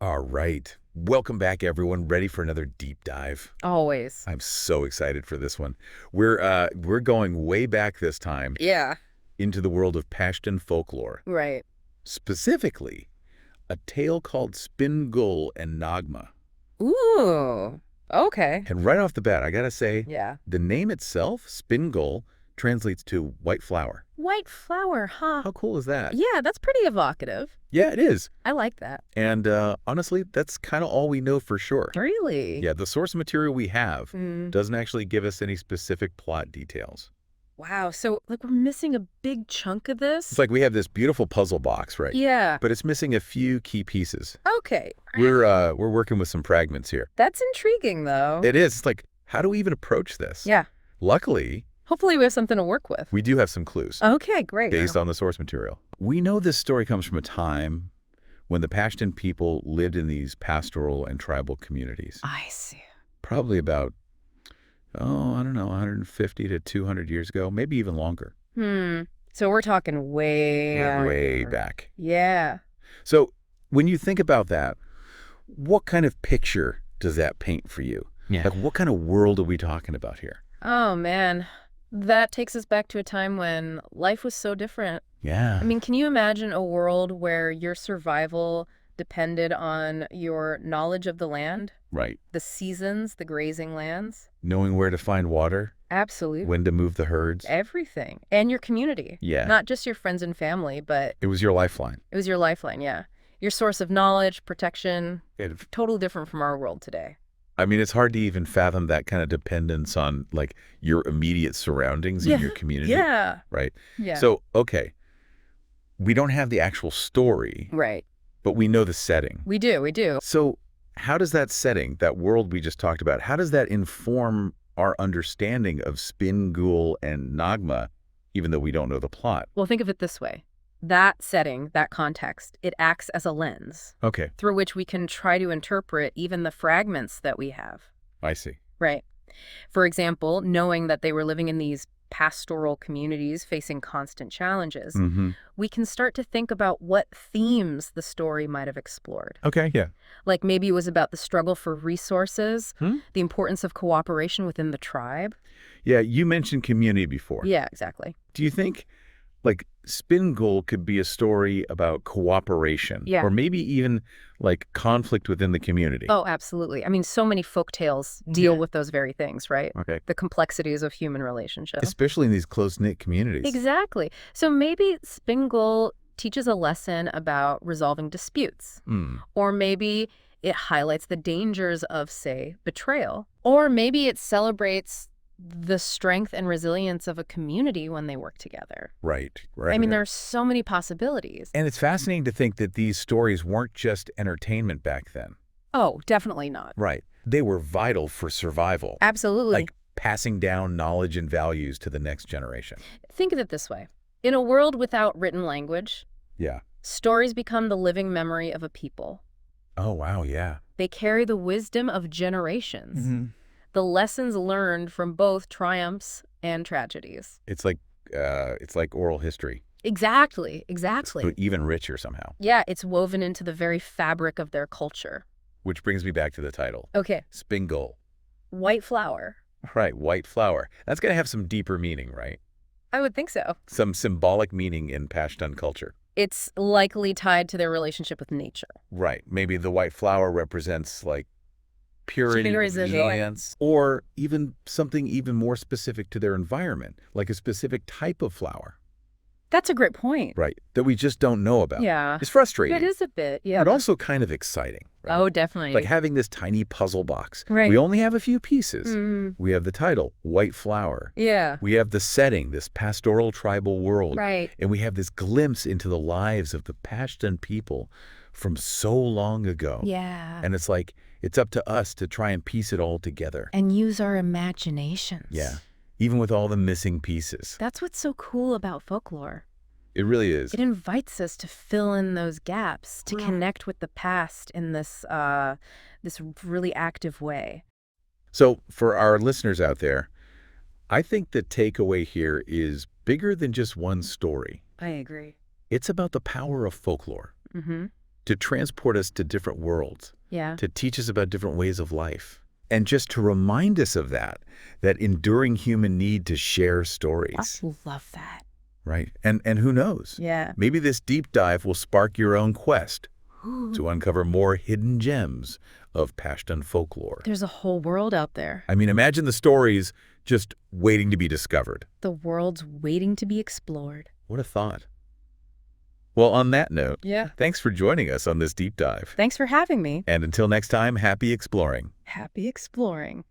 All right. Welcome back, everyone. Ready for another deep dive? Always. I'm so excited for this one. We're going way back this time Yeah. into the world of Pashtun folklore. Right. Specifically, a tale called Gul and Naghma. Ooh. Okay. And right off the bat, I gotta say, Yeah. the name itself, Gul, translates to white flower. White flower, huh? How cool is that? Yeah, that's pretty evocative. Yeah, it is. I like that. And honestly, that's kind of all we know for sure. Really? Yeah, the source material we have Mm. doesn't actually give us any specific plot details. Wow. So, we're missing a big chunk of this? It's like we have this beautiful puzzle box, right? Yeah. But it's missing a few key pieces. Okay. We're working with some fragments here. That's intriguing, though. It is. It's like, how do we even approach this? Yeah. Luckily, Hopefully we have something to work with. we do have some clues Okay, great. based on the source material. We know this story comes from a time when the Pashtun people lived in these pastoral and tribal communities. I see. Probably about, I don't know, 150 to 200 years ago, maybe even longer. So we're talking way Way longer. back. Yeah. So when you think about that, what kind of picture does that paint for you? Yeah. Like, what kind of world are we talking about here? Oh, man. That takes us back to a time when life was so different. Yeah. I mean, can you imagine a world where your survival depended on your knowledge of the land, Right. the seasons, the grazing lands? Knowing where to find water, Absolutely. when to move the herds. Everything. And your community. Yeah. Not just your friends and family, but It was your lifeline. it was your lifeline, yeah. Your source of knowledge, protection, It, totally different from our world today. I mean, it's hard to even fathom that kind of dependence on, like, your immediate surroundings in your community. Yeah. Right? Yeah. So, okay, we don't have the actual story, Right. but we know the setting. We do. So how does that setting, that world we just talked about, how does that inform our understanding of Gul and Naghma, even though we don't know the plot? Well, think of it this way. That setting, that context, it acts as a lens Okay, through which we can try to interpret even the fragments that we have. I see. Right. For example, knowing that they were living in these pastoral communities facing constant challenges, Mm-hmm. we can start to think about what themes the story might have explored. Okay, yeah. Like maybe it was about the struggle for resources, Hmm? the importance of cooperation within the tribe. Yeah, you mentioned community before. Yeah, exactly. Do you think, like, Gul could be a story about cooperation? Yeah. Or maybe even, like, conflict within the community? Oh, absolutely. I mean, so many folk tales deal Yeah. with those very things, right? Okay. The complexities of human relationships. Especially in these close-knit communities. Exactly. So maybe Spingle teaches a lesson about resolving disputes. Mm. Or maybe it highlights the dangers of, say, betrayal. Or maybe it celebrates the strength and resilience of a community when they work together. Right, right. I mean, there are so many possibilities. And it's fascinating to think that these stories weren't just entertainment back then. Oh, definitely not. Right. They were vital for survival. Absolutely. Like passing down knowledge and values to the next generation. Think of it this way. In a world without written language, Yeah. stories become the living memory of a people. Oh, wow, yeah. They carry the wisdom of generations, Mm-hmm. the lessons learned from both triumphs and tragedies. It's like oral history, Exactly. but even richer somehow. Yeah, it's woven into the very fabric of their culture. Which brings me back to the title, Okay, Gul. white flower. Right, white flower. That's going to have some deeper meaning, right? I would think so. Some symbolic meaning in Pashtun culture. It's likely tied to their relationship with nature. Right. Maybe the white flower represents, like, purity, Resilience. resilience, or even something even more specific to their environment, like a specific type of flower, That's a great point. right, that we just don't know about. Yeah. It's frustrating, It is a bit, yeah. but also kind of exciting. Right? Oh, definitely. Like having this tiny puzzle box. Right. We only have a few pieces. Mm, We have the title, White Flower. yeah. We have the setting, this pastoral tribal world. Right. And we have this glimpse into the lives of the Pashtun people from so long ago. Yeah. And it's like, it's up to us to try and piece it all together. And use our imaginations. Yeah. Even with all the missing pieces. That's what's so cool about folklore. It really is. It invites us to fill in those gaps, to Right. connect with the past in this really active way. So for our listeners out there, I think the takeaway here is bigger than just one story. I agree. It's about the power of folklore. Mm-hmm. to transport us to different worlds, Yeah. to teach us about different ways of life, and just to remind us of that enduring human need to share stories. I love that. Right. And who knows? Yeah. Maybe this deep dive will spark your own quest to uncover more hidden gems of Pashtun folklore. There's a whole world out there. I mean, imagine the stories just waiting to be discovered. The world's waiting to be explored. What a thought. Well, on that note, Yeah. thanks for joining us on this deep dive. Thanks for having me. And until next time, happy exploring. Happy exploring.